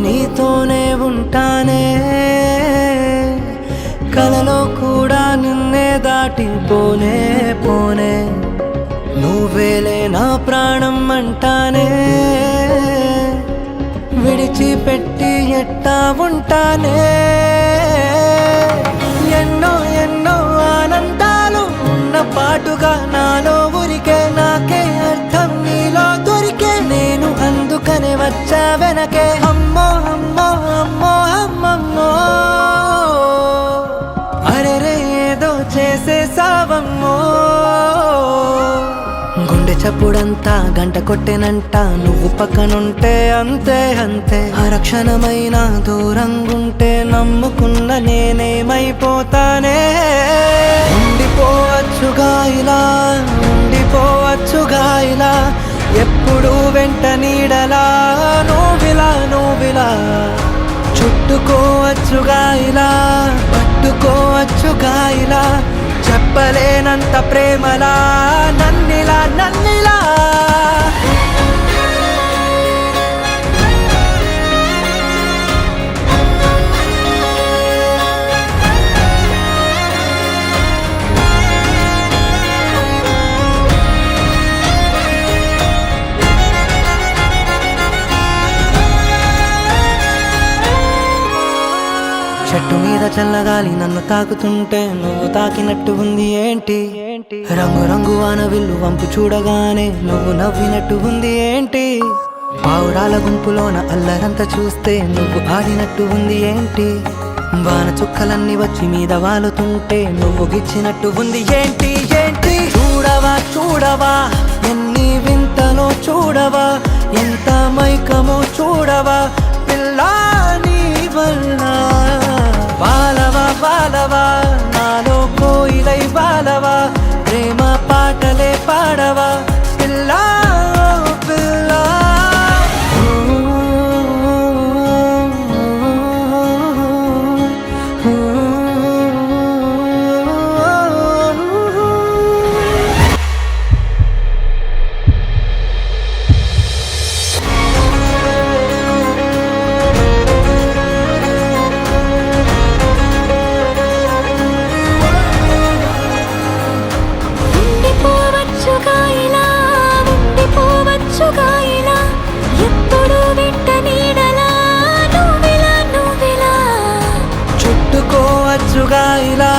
నీతోనే ఉంటానే, కలలో కూడా నిన్నే దాటిపోనే పోనే, నువ్వేలే నా ప్రాణం అంటానే, విడిచిపెట్టి ఎట్టా ఉంటానే. ఎన్నో ఎన్నో ఆనందాలు ఉన్న పాటుగా నాలో ఊరికే, నాకే అర్థం నీలో దొరికే, నేను అందుకనే వచ్చా వెనకే. అమ్మో అమ్మో అమ్మో అమ్మమ్మో, అరెరే ఏదో చేసేసావమ్మో. గుండె చప్పుడంతా గంట కొట్టెనంట, నువ్వు పక్కనుంటే అంతే అంతే. అరక్షణమైన దూరంగుంటే నమ్ముకున్న నేనేమైపోతానే. ఉండిపోవచ్చుగా ఇలా, ఉండిపోవచ్చుగా ఇలా, ఎప్పుడు వెంట నీడలా నువ్విలా చుట్టుకోవచ్చుగా ఇలా, పట్టుకోవచ్చుగా ఇలా, చెప్పలేనంత ప్రేమలా నన్నిలా. చెట్టు మీద చల్లగాలి నన్ను తాకుతుంటే నువ్వు తాకినట్టు ఉంది ఏంటి? రంగు రంగు వానవిల్లు వంపు చూడగానే నువ్వు నవ్వినట్టు ఉంది ఏంటి? పావురాల గుంపులోన అల్లరంతా చూస్తే నువ్వు ఆడినట్టు ఉంది ఏంటి? వాన చుక్కలన్నీ వచ్చి మీద వాలుతుంటే నువ్వు గిచ్చినట్టు ఉంది ఏంటి? చూడవా చూడవా ఎన్ని వింతలో చూడవా, ఎంత మైకమో చూడవా పిల్లా నీ వల్ల. బాలవా బాలవా నాలో కోయిలై బాలవా, ప్రేమ పాటలే పాడవా పిల్లా పిల్లా. చుట్టుకోవచ్చుగా ఇలా,